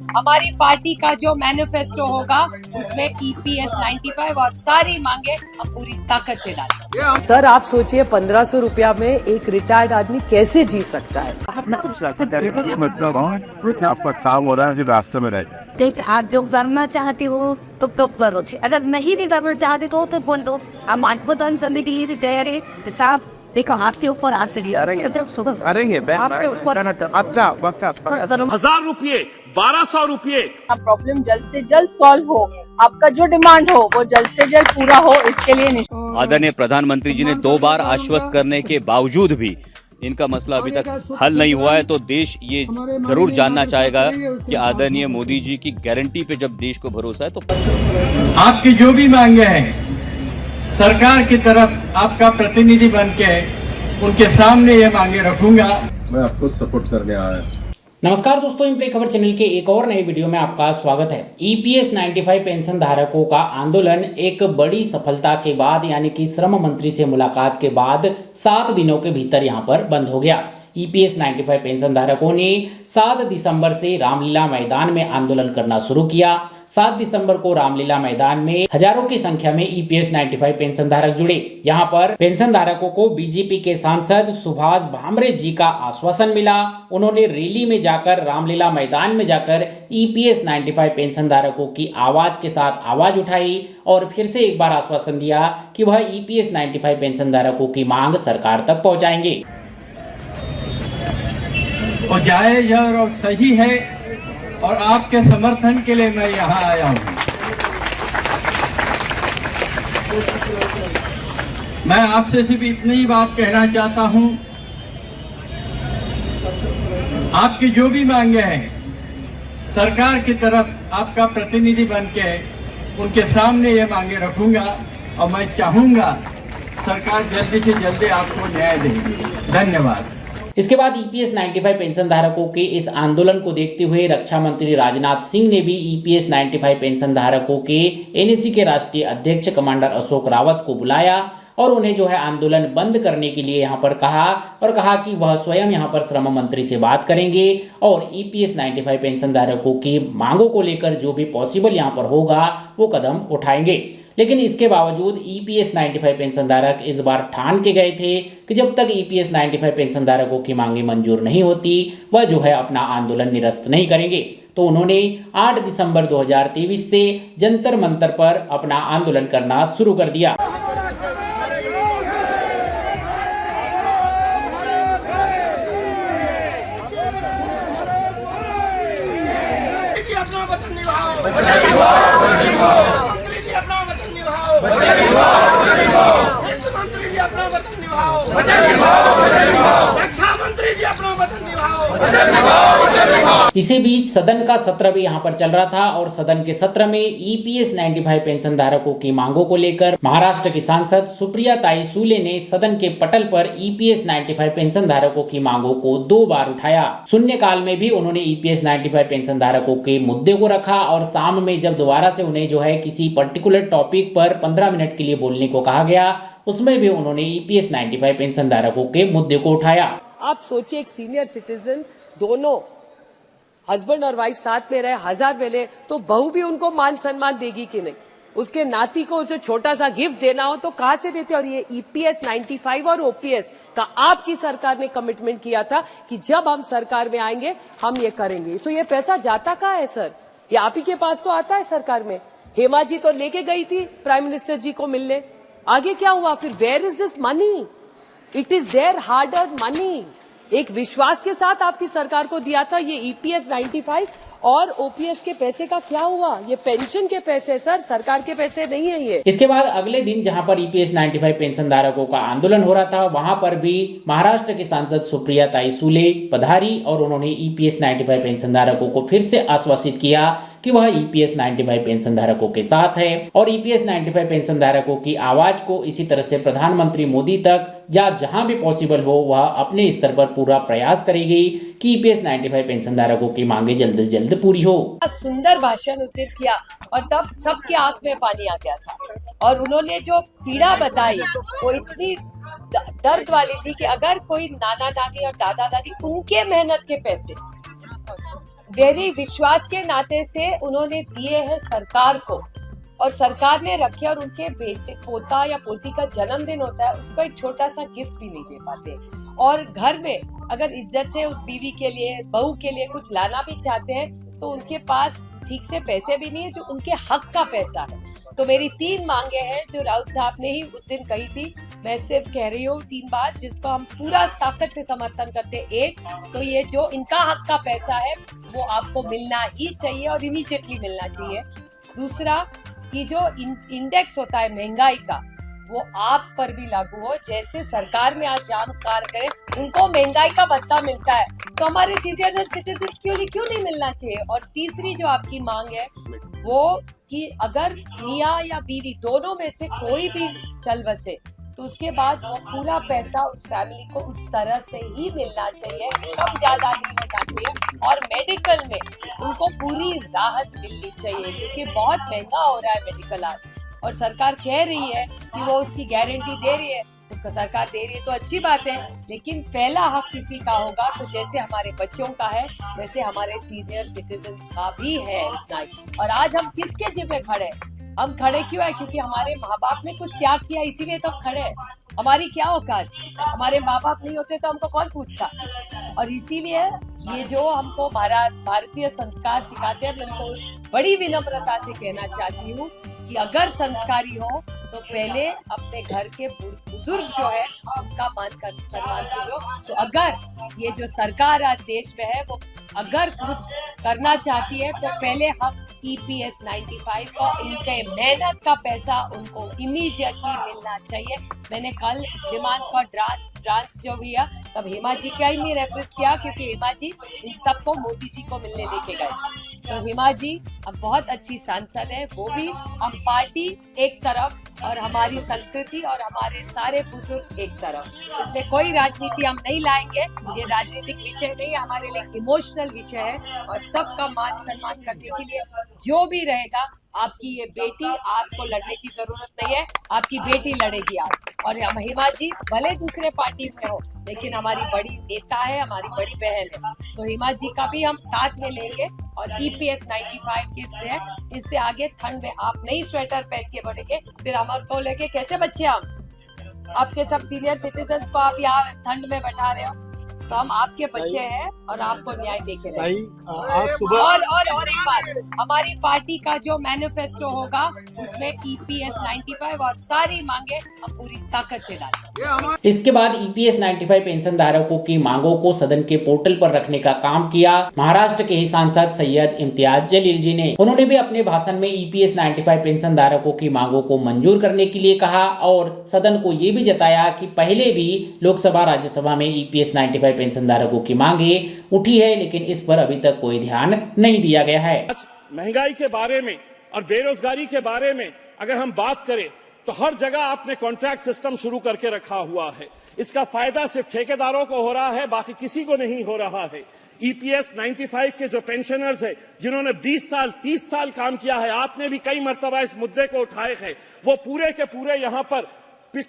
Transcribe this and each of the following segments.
हमारी पार्टी का जो मैनिफेस्टो होगा उसमें EPS 95 और सारी मांगे हम पूरी ताकत से डालेंगे। सर आप सोचिए 1500 रुपया में एक रिटायर्ड आदमी कैसे जी सकता है। मतलब आपका काम हो रहा है कि रास्ते में रहे। देख आप जो करना चाहते हो तो करो, अगर नहीं भी करना चाहते तो बोलो। हम मतदान करने के लिए तैयार है तो साहब देखो आपके ऊपर आपसे ₹1000 ₹1200 प्रॉब्लम जल्द से जल्द सॉल्व हो, आपका जो डिमांड हो वो जल्द से जल्द पूरा हो, इसके लिए आदरणीय प्रधानमंत्री जी ने 2 बार आश्वस्त करने के बावजूद भी इनका मसला अभी तक हल नहीं हुआ है, तो देश ये जरूर जानना चाहेगा कि आदरणीय मोदी जी की गारंटी पे जब देश को भरोसा है तो आपकी जो भी मांगे हैं सरकार की तरफ आपका प्रतिनिधि बन के उनके सामने ये मांगे रखूंगा। मैं आपको सपोर्ट करने आया। नमस्कार दोस्तों, इम्प्ले खबर चैनल के एक और नए वीडियो में आपका स्वागत है। EPS 95 पेंशन धारकों का आंदोलन एक बड़ी सफलता के बाद यानी कि श्रम मंत्री से मुलाकात के बाद 7 दिनों के भीतर यहां पर बंद हो गया। EPS 95 पेंशन धारकों ने 7 दिसंबर से रामलीला मैदान में आंदोलन करना शुरू किया। 7 दिसंबर को रामलीला मैदान में हजारों की संख्या में EPS 95 पेंशन धारक जुड़े। यहाँ पर पेंशन धारकों को बीजेपी के सांसद सुभाष भामरे जी का आश्वासन मिला। उन्होंने रैली में जाकर रामलीला मैदान में जाकर EPS 95 पेंशन धारकों की आवाज के साथ आवाज उठाई और फिर से एक बार आश्वासन दिया कि वह EPS 95 पेंशन धारकों की मांग सरकार तक पहुँचाएंगे। और जायज और सही है और आपके समर्थन के लिए मैं यहाँ आया हूँ। मैं आपसे सिर्फ इतनी ही बात कहना चाहता हूँ, आपकी जो भी मांगे हैं सरकार की तरफ आपका प्रतिनिधि बन के उनके सामने ये मांगे रखूंगा और मैं चाहूंगा सरकार जल्दी से जल्दी आपको न्याय देगी। धन्यवाद। इसके बाद EPS 95 पेंशन धारकों के इस आंदोलन को देखते हुए रक्षा मंत्री राजनाथ सिंह ने भी EPS 95 पेंशन धारकों के NAC के राष्ट्रीय अध्यक्ष कमांडर अशोक रावत को बुलाया और उन्हें जो है आंदोलन बंद करने के लिए यहाँ पर कहा कि वह स्वयं यहाँ पर श्रम मंत्री से बात करेंगे और EPS 95 पेंशन धारकों की मांगों को लेकर जो भी पॉसिबल यहाँ पर होगा वो कदम उठाएंगे। लेकिन इसके बावजूद EPS 95 पेंशन धारक इस बार ठान के गए थे कि जब तक EPS 95 पेंशन धारकों की मांगे मंजूर नहीं होती वह जो है अपना आंदोलन निरस्त नहीं करेंगे। तो उन्होंने 8 दिसंबर 2023 से जंतर मंतर पर अपना आंदोलन करना शुरू कर दिया। इसी बीच सदन का सत्र भी यहाँ पर चल रहा था और सदन के सत्र में EPS 95 पेंशन धारकों की मांगों को लेकर महाराष्ट्र की सांसद सुप्रिया ताई सुले ने सदन के पटल पर EPS 95 पेंशन धारकों की मांगों को 2 बार उठाया। शून्यकाल में भी उन्होंने EPS 95 पेंशन धारकों के मुद्दे को रखा और शाम में जब दोबारा से उन्हें जो है किसी पर्टिकुलर टॉपिक पर 15 मिनट के लिए बोलने को कहा गया उसमें भी उन्होंने EPS 95 पेंशन धारकों के मुद्दे को उठाया। आप सोचिए एक सीनियर सिटीजन दोनों हस्बैंड और वाइफ साथ में रहे, 1000 मिले तो बहू भी उनको मान सम्मान देगी कि नहीं? उसके नाती को उसे छोटा सा गिफ्ट देना हो तो कहां से देते? और ये EPS 95 और OPS का आपकी सरकार ने कमिटमेंट किया था कि जब हम सरकार में आएंगे हम ये करेंगे। तो ये पैसा जाता कहाँ है सर? ये आप ही के पास तो आता है सरकार में। हेमा जी तो लेके गई थी प्राइम मिनिस्टर जी को मिलने, आगे क्या हुआ? फिर where is this money? It is their hard earn money. एक विश्वास के साथ आपकी सरकार को दिया था। ये EPS 95 और OPS के पैसे का क्या हुआ? ये पेंशन के पैसे सर, सरकार के पैसे नहीं है ये। इसके बाद अगले दिन जहां पर EPS 95 पेंशन धारकों का आंदोलन हो रहा था वहां पर भी महाराष्ट्र की सांसद सुप्रिया ताई सुले पधारी और उन्होंने EPS 95 पेंशन धारकों को फिर से आश्वासित किया कि वह EPS 95 पेंशन धारकों के साथ है और EPS 95 पेंशन धारकों की आवाज को इसी तरह से प्रधानमंत्री मोदी तक या जहां भी पॉसिबल हो वह अपने स्तर पर पूरा प्रयास करेगी कि EPS 95 पेंशन धारकों की मांगे जल्द से जल्द पूरी हो। सुंदर भाषण उसने किया और तब सबके आंख में पानी आ गया था और उन्होंने जो पीड़ा बताई वो इतनी दर्द वाली थी कि अगर कोई नाना नानी और दादा दादी उनके मेहनत के पैसे मेरे विश्वास के नाते से उन्होंने दिए हैं सरकार को, और सरकार ने रखे, और उनके बेटे पोता या पोती का जन्मदिन होता है उसको एक छोटा सा गिफ्ट भी नहीं दे पाते। और घर में अगर इज्जत से उस बीवी के लिए, बहू के लिए कुछ लाना भी चाहते हैं तो उनके पास ठीक से पैसे भी नहीं है जो उनके हक का पैसा है। तो मेरी 3 मांगे हैं जो राउत साहब ने ही उस दिन कही थी, मैं सिर्फ कह रही हूँ 3 बार, जिसको हम पूरा ताकत से समर्थन करते हैं। एक तो ये जो इनका हक का पैसा है वो आपको मिलना ही चाहिए और इमीडिएटली मिलना चाहिए। दूसरा कि जो इंडेक्स होता है महंगाई का वो आप पर भी लागू हो, जैसे सरकार में आज जाम कार्य करे उनको महंगाई का भत्ता मिलता है तो हमारे सीनियर सिटीजन क्यों नहीं मिलना चाहिए। और तीसरी जो आपकी मांग है वो कि अगर मियाँ या बीवी दोनों में से कोई भी चल बसे तो उसके बाद वो पूरा पैसा उस फैमिली को उस तरह से ही मिलना चाहिए, कम ज्यादा नहीं होना चाहिए। और मेडिकल में उनको पूरी राहत मिलनी चाहिए क्योंकि बहुत महंगा हो रहा है मेडिकल आज, और सरकार कह रही है कि वो उसकी गारंटी दे रही है, तो सरकार दे रही है तो अच्छी बात है, लेकिन पहला हक किसी का होगा तो जैसे हमारे बच्चों का है वैसे हमारे सीनियर सिटीजन्स का भी है उतना ही। और आज हम किसके जिम्मे में खड़े हैं? हम खड़े क्यों है? क्योंकि हमारे माँ बाप ने कुछ त्याग किया इसीलिए तो हम खड़े हैं। हमारी क्या औकात? हमारे माँ बाप नहीं होते तो हमको कौन पूछता? और इसीलिए ये जो हमको भारतीय संस्कार सिखाते हैं, मैं उनको बड़ी विनम्रता से कहना चाहती हूँ कि अगर संस्कारी हो तो पहले अपने घर के बुजुर्ग जो है उनका सम्मान करो। तो अगर ये जो सरकार आज देश में है वो अगर कुछ करना चाहती है तो पहले हम EPS 95 का इनके मेहनत का पैसा उनको इमीडिएटली मिलना चाहिए। मैंने कल डिमांड्स का ड्रांस जो हुआ तब हेमा जी का ही नहीं रेफरेंस किया क्योंकि हेमा जी इन सबको मोदी जी को मिलने लेके गए। तो हेमा जी अब बहुत अच्छी सांसद है, वो भी हम पार्टी एक तरफ और हमारी संस्कृति और हमारे सारे बुजुर्ग एक तरफ, इसमें कोई राजनीति हम नहीं लाएंगे। ये राजनीतिक विषय नहीं, हमारे लिए इमोशनल विषय है और सबका मान सम्मान करने के लिए जो भी रहेगा। आपकी ये बेटी, आपको लड़ने की जरूरत नहीं है, आपकी बेटी लड़ेगी आज। और हम हेमा जी भले दूसरे पार्टी में हो लेकिन हमारी बड़ी नेता है, हमारी बड़ी बहन है, तो हेमा जी का भी हम साथ में लेंगे। और EPS 95 के इससे आगे ठंड में आप नई स्वेटर पहन के बढ़ेंगे, फिर हमारे को लेके कैसे बच्चे हम आपके सब सीनियर सिटीजन्स को आप यहाँ ठंड में बैठा रहे हो, तो हम आपके बच्चे हैं और आपको न्याय देके रहेंगे। आज सुबह और एक बात, हमारी पार्टी का जो मैनिफेस्टो होगा उसमें EPS 95 और सारी मांगे हम पूरी ताकत से डालेंगे। इसके बाद EPS 95 पेंशन धारकों की मांगों को सदन के पोर्टल पर रखने का काम किया महाराष्ट्र के ही सांसद सैयद इम्तियाज जलील जी ने। उन्होंने भी अपने भाषण में EPS 95 पेंशन धारकों की मांगों को मंजूर करने के लिए कहा और सदन को ये भी जताया कि पहले भी लोकसभा राज्यसभा में EPS 95 पेंशन धारकों की मांगे उठी है, लेकिन इस पर अभी तक कोई ध्यान नहीं दिया गया है। महंगाई के बारे में और बेरोजगारी के बारे में अगर हम बात करें तो हर जगह आपने कॉन्ट्रैक्ट सिस्टम शुरू करके रखा हुआ है। इसका फायदा सिर्फ ठेकेदारों को हो रहा है, बाकी किसी को नहीं हो रहा है। EPS 95 के जो पेंशनर्स हैं जिन्होंने 20 साल 30 साल काम किया है, आपने भी कई मर्तबा इस मुद्दे को उठाए हैं, वो पूरे के पूरे यहाँ पर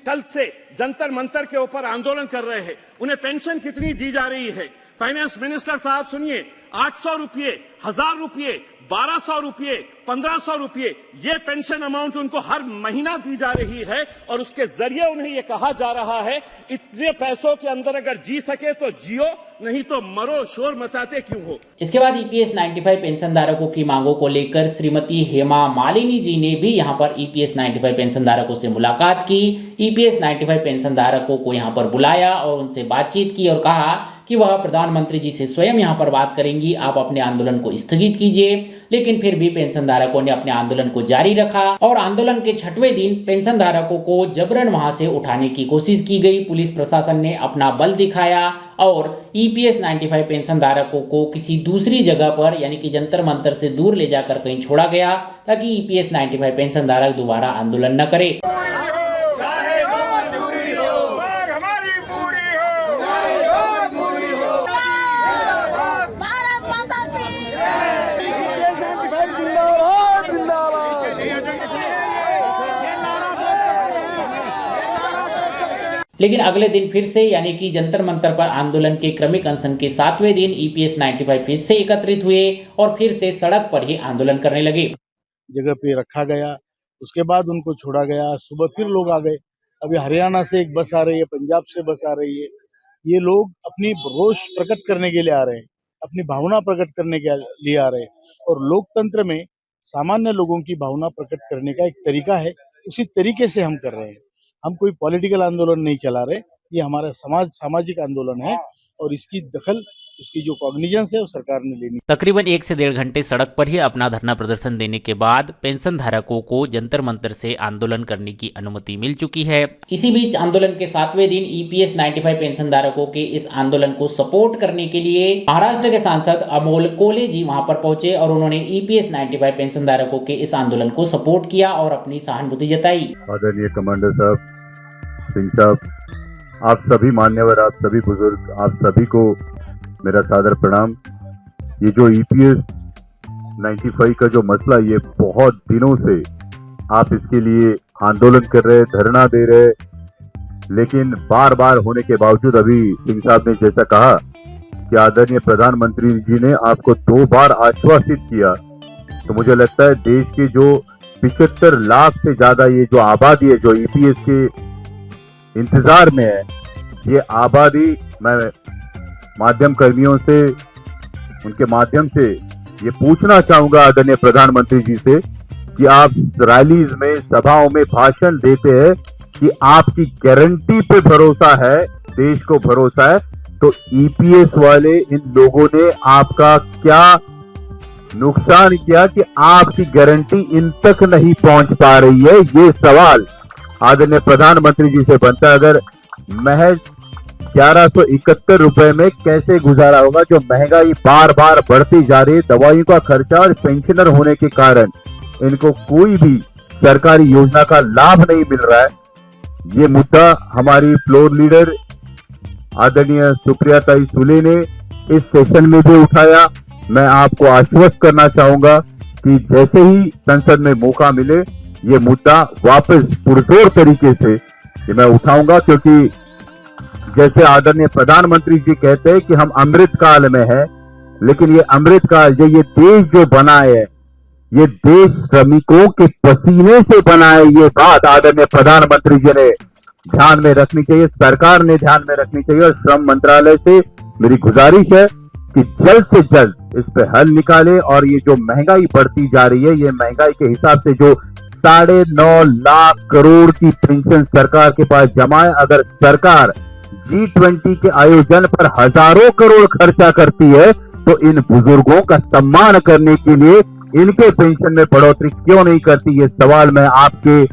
कल से जंतर मंतर के ऊपर आंदोलन कर रहे हैं। उन्हें पेंशन कितनी दी जा रही है? फाइनेंस मिनिस्टर साहब सुनिए, 800 रुपये, 1000 रुपये, 1200 रुपये, 1500 रुपये, ये पेंशन अमाउंट उनको हर महीना दी जा रही है और उसके जरिए उन्हें ये कहा जा रहा है इतने पैसों के अंदर अगर जी सके तो जियो, नहीं तो मरो, शोर मचाते क्यों हो। इसके बाद EPS 95 पेंशन धारकों की मांगों को लेकर श्रीमती हेमा मालिनी जी ने भी यहां पर EPS 95 पेंशन धारकों से मुलाकात की। EPS 95 पेंशन धारकों को यहां पर बुलाया और उनसे बातचीत की और कहा कि वह प्रधानमंत्री जी से स्वयं यहां पर बात करेंगी, आप अपने आंदोलन को स्थगित कीजिए। लेकिन फिर भी पेंशन धारकों ने अपने आंदोलन को जारी रखा और आंदोलन के 6वें दिन पेंशन धारकों को जबरन वहां से उठाने की कोशिश की गई। पुलिस प्रशासन ने अपना बल दिखाया और EPS 95 पेंशन धारकों को किसी दूसरी जगह पर यानी कि जंतर मंतर से दूर ले जाकर कहीं छोड़ा गया ताकि EPS 95 पेंशन धारक दोबारा आंदोलन न करे। लेकिन अगले दिन फिर से यानी कि जंतर मंतर पर आंदोलन के क्रमिक अनशन के 7वें दिन EPS 95 फिर से एकत्रित हुए और फिर से सड़क पर ही आंदोलन करने लगे। जगह पे रखा गया, उसके बाद उनको छोड़ा गया। सुबह फिर लोग आ गए। अभी हरियाणा से एक बस आ रही है, पंजाब से बस आ रही है। ये लोग अपनी रोष प्रकट करने के लिए आ रहे हैं, अपनी भावना प्रकट करने के लिए आ रहे हैं। और लोकतंत्र में सामान्य लोगों की भावना प्रकट करने का एक तरीका है, उसी तरीके से हम कर रहे हैं। हम कोई पॉलिटिकल आंदोलन नहीं चला रहे, ये हमारा सामाजिक आंदोलन है और इसकी दखल, उसकी जो कॉग्निजेंस है वो सरकार ने लेनी। तकरीबन 1 से 1.5 घंटे सड़क पर ही अपना धरना प्रदर्शन देने के बाद पेंशन धारकों को जंतर मंतर से आंदोलन करने की अनुमति मिल चुकी है। इसी बीच आंदोलन के 7वें दिन EPS 95 पेंशन धारकों के इस आंदोलन को सपोर्ट करने के लिए महाराष्ट्र के सांसद अमोल कोले जी वहां पर पहुंचे और उन्होंने EPS 95 पेंशन धारकों के इस आंदोलन को सपोर्ट किया और अपनी सहानुभूति जताई। आदरणीय कमांडर साहब, सिंह साहब, आप सभी मान्यवर, आप सभी बुजुर्ग, आप सभी को मेरा सादर प्रणाम। ये जो EPS 95 का जो मसला, ये बहुत दिनों से आप इसके लिए आंदोलन कर रहे, धरना दे रहे, लेकिन बार बार होने के बावजूद अभी सिंह साहब ने जैसा कहा कि आदरणीय प्रधानमंत्री जी ने आपको 2 बार आश्वासित किया, तो मुझे लगता है देश के जो 75 लाख से ज्यादा ये जो आबादी है जो EPS के इंतजार में है, ये आबादी, मैं माध्यम कर्मियों से, उनके माध्यम से ये पूछना चाहूंगा आदरणीय प्रधानमंत्री जी से कि आप रैलीज में, सभाओं में भाषण देते हैं कि आपकी गारंटी पे भरोसा है, देश को भरोसा है, तो EPS वाले इन लोगों ने आपका क्या नुकसान किया कि आपकी गारंटी इन तक नहीं पहुंच पा रही है? ये सवाल आदरणीय प्रधानमंत्री जी से बनता है। अगर महज 1171 रुपए में कैसे गुजारा होगा, जो महंगाई बार बार बढ़ती जा रही है, दवाइयों का खर्चा और पेंशनर होने के कारण इनको कोई भी सरकारी योजना का लाभ नहीं मिल रहा है। ये मुद्दा हमारी फ्लोर लीडर आदरणीय सुप्रिया ताई सुले ने इस सेशन में भी उठाया। मैं आपको आश्वस्त करना चाहूंगा कि जैसे ही संसद में मौका मिले, ये मुद्दा वापस पुरजोर तरीके से ये मैं उठाऊंगा, क्योंकि जैसे आदरणीय प्रधानमंत्री जी कहते हैं कि हम अमृत काल में हैं, लेकिन ये अमृत काल, जो ये देश जो बना है, ये देश श्रमिकों के पसीने से बना है। ये बात आदरणीय प्रधानमंत्री जी ने ध्यान में रखनी चाहिए, सरकार ने ध्यान में रखनी चाहिए। और श्रम मंत्रालय से मेरी गुजारिश है कि जल्द से जल्द इस पे हल निकाले। और ये जो महंगाई बढ़ती जा रही है, ये महंगाई के हिसाब से जो 9.5 लाख करोड़ की पेंशन सरकार के पास जमा है, अगर सरकार G20 के आयोजन पर हजारों करोड़ खर्चा करती है, तो इन बुजुर्गों का सम्मान करने के लिए इनके पेंशन में बढ़ोतरी क्यों नहीं करती? ये सवाल मैं आपके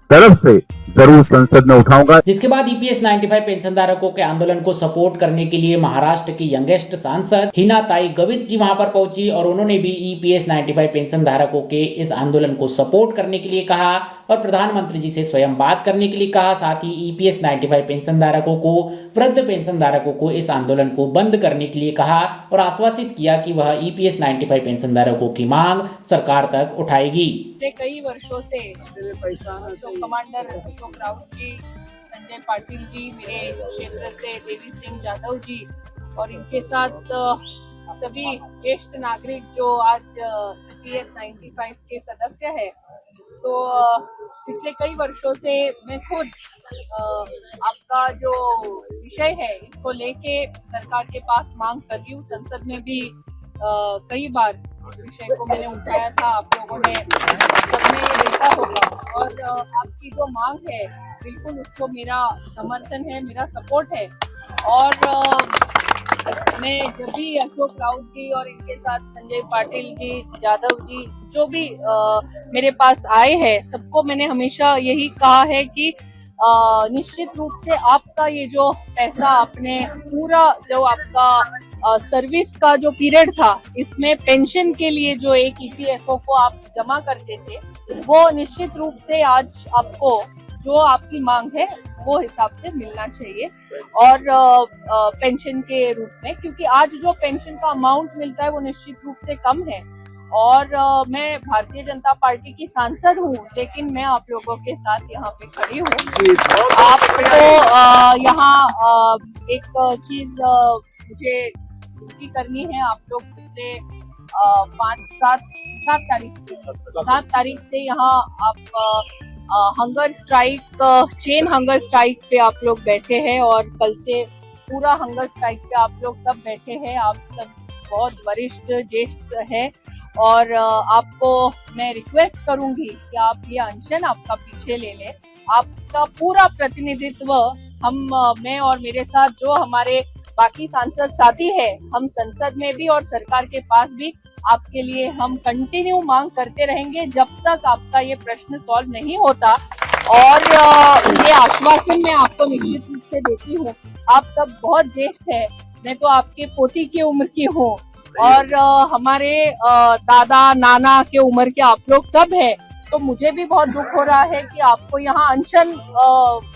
तरफ से जरूर संसद में उठाऊंगा। जिसके बाद EPS 95 पेंशन धारकों के आंदोलन को सपोर्ट करने के लिए महाराष्ट्र की यंगेस्ट सांसद हिना ताई गवित जी वहां पर पहुंची और उन्होंने भी EPS 95 पेंशन धारकों के इस आंदोलन को सपोर्ट करने के लिए कहा और प्रधानमंत्री जी से स्वयं बात करने के लिए कहा। साथ ही EPS 95 पेंशन धारकों को, वृद्ध पेंशन धारकों को इस आंदोलन को बंद करने के लिए कहा और आश्वासित किया कि वह EPS 95 पेंशन धारकों की मांग सरकार तक उठाएगी। पिछले कई वर्षों से जो कमांडर अशोक राउत जी, संजय पाटिल जी, मेरे क्षेत्र से देवी सिंह यादव जी और इनके साथ सभी ज्येष्ठ नागरिक जो आज EPS 95 के सदस्य है, तो पिछले कई वर्षों से मैं खुद आपका जो विषय है इसको लेके सरकार के पास मांग कर रही हूँ। संसद में भी कई बार इस विषय को मैंने उठाया था, आप लोगों ने सबने देखा होगा। और आपकी जो मांग है बिल्कुल उसको मेरा समर्थन है, मेरा सपोर्ट है। और मैं जब भी अशोक राउत जी और इनके साथ संजय पाटिल जी, यादव जी जो भी मेरे पास आए हैं, सबको मैंने हमेशा यही कहा है कि निश्चित रूप से आपका ये जो पैसा आपने पूरा जो आपका सर्विस का जो पीरियड था, इसमें पेंशन के लिए जो एक EPFO को आप जमा करते थे, वो निश्चित रूप से आज आपको जो आपकी मांग है वो हिसाब से मिलना चाहिए। और पेंशन के रूप में, क्योंकि आज जो पेंशन का अमाउंट मिलता है वो निश्चित रूप से कम है और मैं भारतीय जनता पार्टी की सांसद हूँ, लेकिन मैं आप लोगों के साथ यहाँ पे खड़ी हूँ। आपको यहाँ एक चीज मुझे विनती करनी है। आप लोग पिछले 7 तारीख से यहाँ आप hunger strike, chain hunger strike पे आप लोग बैठे हैं और कल से पूरा हंगर स्ट्राइक पे आप लोग सब बैठे हैं। आप सब बहुत वरिष्ठ ज्येष्ठ है और आपको मैं रिक्वेस्ट करूंगी कि आप ये अनशन आपका पीछे ले लें। आपका पूरा प्रतिनिधित्व मैं और मेरे साथ जो हमारे बाकी सांसद साथी है, हम संसद में भी और सरकार के पास भी आपके लिए हम कंटिन्यू मांग करते रहेंगे जब तक आपका ये प्रश्न सॉल्व नहीं होता। और ये आश्वासन मैं आपको निश्चित रूप से देती हूँ। आप सब बहुत ज्येष्ठ है, मैं तो आपके पोती की उम्र की हूँ और हमारे दादा नाना के उम्र के आप लोग सब है, तो मुझे भी बहुत दुख हो रहा है कि आपको यहाँ अनशन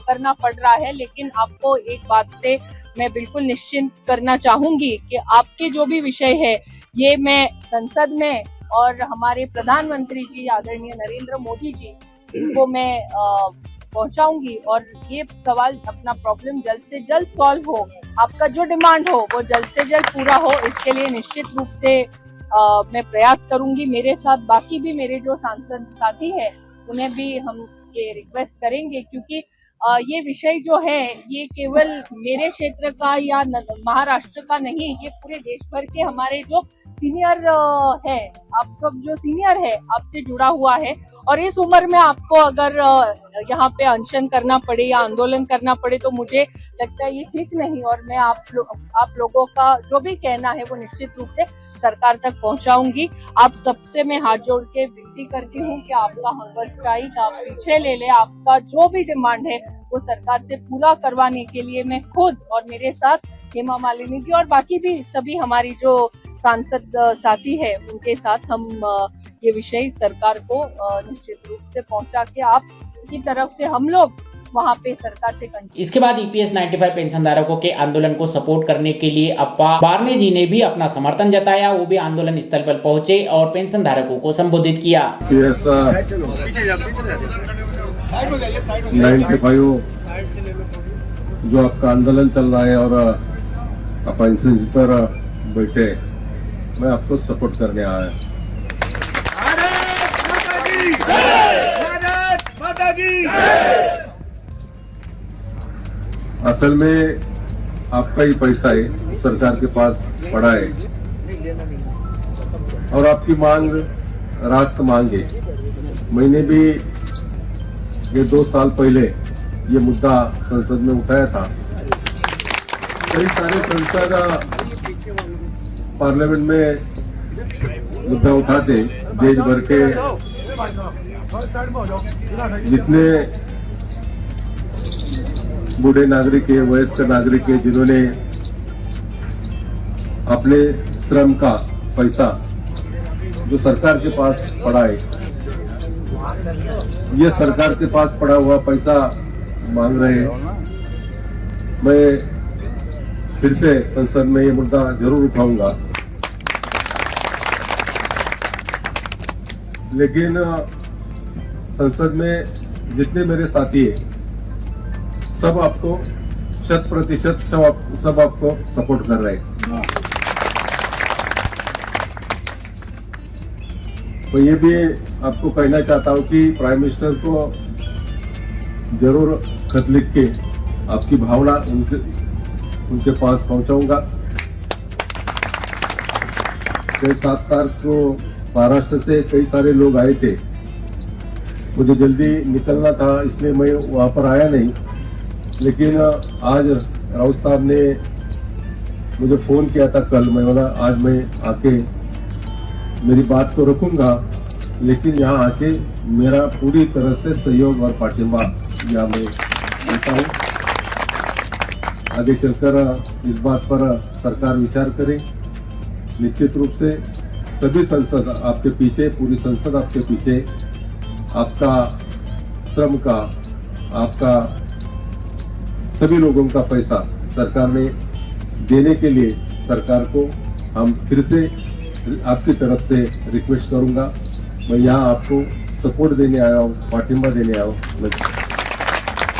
करना पड़ रहा है। लेकिन आपको एक बात से मैं बिल्कुल निश्चिंत करना चाहूंगी कि आपके जो भी विषय है ये मैं संसद में और हमारे प्रधानमंत्री जी आदरणीय नरेंद्र मोदी जी, इनको मैं पहुंचाऊंगी और ये सवाल अपना प्रॉब्लम जल्द से जल्द सॉल्व हो। आपका जो डिमांड हो वो जल्द से जल्द पूरा हो, इसके लिए निश्चित रूप से मैं प्रयास करूंगी। मेरे साथ बाकी भी मेरे जो सांसद साथी है उन्हें भी हम ये रिक्वेस्ट करेंगे, क्योंकि ये विषय जो है ये केवल मेरे क्षेत्र का या महाराष्ट्र का नहीं, ये पूरे देश भर के हमारे जो सीनियर है, आप सब जो सीनियर है आपसे जुड़ा हुआ है। और इस उम्र में आपको अगर यहाँ पे अनशन करना पड़े या आंदोलन करना पड़े तो मुझे लगता है ये ठीक नहीं। और मैं आप लोगों का जो भी कहना है वो निश्चित रूप से सरकार तक पहुंचाऊंगी। आप सबसे मैं हाथ जोड़ के विनती करती हूँ कि आपका हंगर स्ट्राइक आप पीछे ले ले। आपका जो भी डिमांड है वो सरकार से पूरा करवाने के लिए मैं खुद और मेरे साथ हेमा मालिनी जी और बाकी भी सभी हमारी जो सांसद साथी है उनके साथ हम ये विषय सरकार को निश्चित रूप से पहुंचा के आप की तरफ से हम लोग वहाँ पे सरकार से इसके बाद EPS 95 पेंशन धारकों के आंदोलन को सपोर्ट करने के लिए अप्पा बारने जी ने भी अपना समर्थन जताया। वो भी आंदोलन स्थल पर पहुंचे और पेंशन धारकों को संबोधित किया। 95 जो आपका आंदोलन चल रहा है और आप पेंशन पर बैठे, मैं आपको सपोर्ट करने आया। असल में आपका ही पैसा है, सरकार के पास पड़ा है और आपकी मांग रास्त मांग है। मैंने भी ये 2 साल पहले ये मुद्दा संसद में उठाया था। कई सारे संसद पार्लियामेंट में मुद्दा उठाते, देश भर के जितने बूढ़े नागरिक है, वयस्क नागरिक है, जिन्होंने अपने श्रम का पैसा जो सरकार के पास पड़ा है, ये सरकार के पास पड़ा हुआ पैसा मांग रहे हैं। मैं फिर से संसद में ये मुद्दा जरूर उठाऊंगा, लेकिन संसद में जितने मेरे साथी हैं सब आपको 100% सब आपको सपोर्ट कर रहे हैं। तो ये भी आपको कहना चाहता हूँ कि प्राइम मिनिस्टर को जरूर खत लिख के आपकी भावना उनके पास पहुंचाऊंगा। कई 7 तारीख को महाराष्ट्र से कई सारे लोग आए थे, मुझे जल्दी निकलना था इसलिए मैं वहां पर आया नहीं, लेकिन आज राउत साहब ने मुझे फोन किया था कल। मैं बोला आज मैं आके मेरी बात को रखूंगा, लेकिन यहाँ आके मेरा पूरी तरह से सहयोग और पाठिंबा यहाँ मैं देता हूँ। आगे चलकर इस बात पर सरकार विचार करे। निश्चित रूप से सभी संसद आपके पीछे, पूरी संसद आपके पीछे, आपका श्रम का, आपका सभी लोगों का पैसा सरकार ने देने के लिए सरकार को हम फिर से आपकी तरफ से रिक्वेस्ट करूंगा। मैं यहाँ आपको सपोर्ट देने आया हूँ, पाठिंबा देने आया हूँ।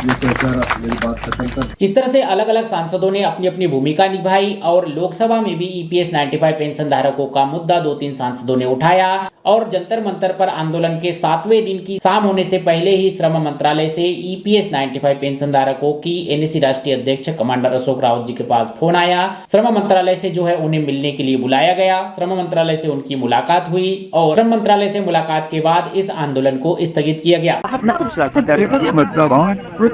ये कहकर मेरी बात खत्म कर। इस तरह से अलग अलग सांसदों ने अपनी अपनी भूमिका निभाई और लोकसभा में भी ईपीएस 95 पेंशन धारकों का मुद्दा 2-3 सांसदों ने उठाया और जंतर मंतर पर आंदोलन के 7वें दिन की शाम होने से पहले ही श्रम मंत्रालय से ईपीएस 95 पेंशन धारकों की एनएसी राष्ट्रीय अध्यक्ष कमांडर अशोक रावत जी के पास फोन आया। श्रम मंत्रालय से जो है उन्हें मिलने के लिए बुलाया गया। श्रम मंत्रालय से उनकी मुलाकात हुई और श्रम मंत्रालय से मुलाकात के बाद इस आंदोलन को स्थगित किया गया।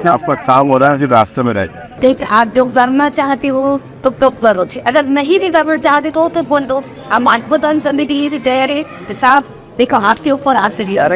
आपका काम हो रहा है, रास्ते में रहे। देख, आप जो करना चाहते हो तो करो, अगर नहीं भी करना चाहते तो बोलो। हम मतदान समिति से तैयार है तो साहब देखो आपके ऊपर आज से अब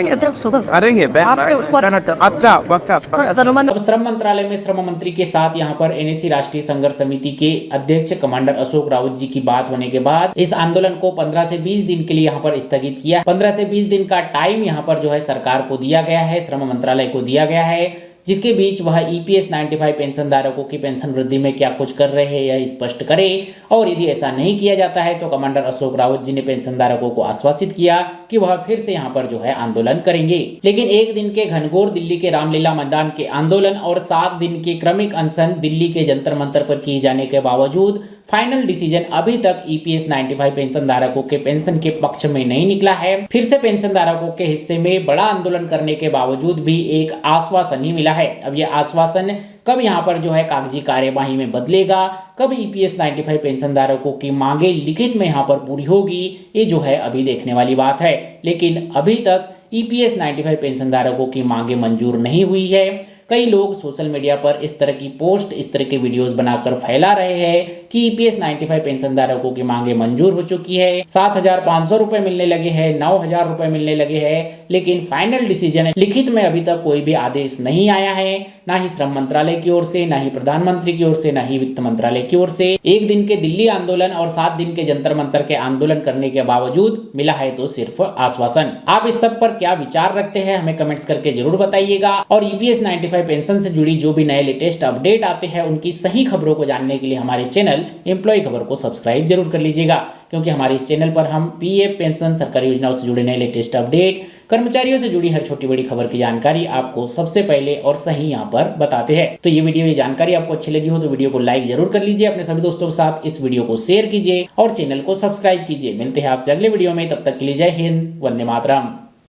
श्रम मंत्रालय में श्रम मंत्री के साथ यहाँ पर एनएसी राष्ट्रीय संघर्ष समिति के अध्यक्ष कमांडर अशोक रावत जी की बात होने के बाद इस आंदोलन को 15 से 20 दिन के लिए यहाँ पर स्थगित किया। 15 से 20 दिन का टाइम यहाँ पर जो है सरकार को दिया गया है, श्रम मंत्रालय को दिया गया है, जिसके बीच वह ईपीएस 95 पेंशन धारकों की पेंशन वृद्धि में क्या कुछ कर रहे हैं यह स्पष्ट करे और यदि ऐसा नहीं किया जाता है तो कमांडर अशोक रावत जी ने पेंशन धारकों को आश्वासित किया कि वह फिर से यहाँ पर जो है आंदोलन करेंगे। लेकिन एक दिन के घनघोर दिल्ली के रामलीला मैदान के आंदोलन और 7 दिन के क्रमिक अनशन दिल्ली के जंतर मंतर पर किए जाने के बावजूद फाइनल डिसीजन अभी तक ईपीएस 95 पेंशन धारकों के पेंशन के पक्ष में नहीं निकला है। फिर से पेंशन धारकों के हिस्से में बड़ा आंदोलन करने के बावजूद भी एक आश्वासन ही मिला है। अब यह आश्वासन कब यहाँ पर जो है कागजी कार्यवाही में बदलेगा, कब ईपीएस 95 पेंशन धारकों की मांगे लिखित में यहाँ पर पूरी होगी, ये जो है अभी देखने वाली बात है। लेकिन अभी तक ईपीएस 95 पेंशन धारकों की मांगे मंजूर नहीं हुई है। कई लोग सोशल मीडिया पर इस तरह की पोस्ट, इस तरह के वीडियोस बनाकर फैला रहे हैं कि ईपीएस 95 पेंशन धारकों की मांगे मंजूर हो चुकी है, 7,500 रुपए मिलने लगे हैं, 9,000 रुपए मिलने लगे हैं, लेकिन फाइनल डिसीजन लिखित में अभी तक कोई भी आदेश नहीं आया है, ना ही श्रम मंत्रालय की ओर से, ना ही प्रधानमंत्री की ओर से, ना ही वित्त मंत्रालय की ओर से। एक दिन के दिल्ली आंदोलन और 7 दिन के जंतर मंतर के आंदोलन करने के बावजूद मिला है तो सिर्फ आश्वासन। आप इस सब पर क्या विचार रखते हैं हमें कमेंट्स करके जरूर बताइएगा और ईपीएस 95 पेंशन से जुड़ी जो भी नए लेटेस्ट अपडेट आते हैं उनकी सही खबरों को जानने के लिए हमारे इस चैनल एम्प्लॉय खबर को सब्सक्राइब जरूर कर लीजिएगा, क्योंकि हमारे इस चैनल पर हम पीएफ पेंशन, सरकारी योजनाओं से जुड़े नए लेटेस्ट अपडेट, कर्मचारियों से जुड़ी हर छोटी बड़ी खबर की जानकारी आपको सबसे पहले और सही यहाँ पर बताते हैं। तो ये जानकारी आपको अच्छी लगी हो तो वीडियो को लाइक जरूर कर लीजिए, अपने सभी दोस्तों के साथ इस वीडियो को शेयर कीजिए और चैनल को सब्सक्राइब कीजिए। मिलते हैं आपसे अगले वीडियो में, तब तक के लिए जय हिंद, वंदे मातरम।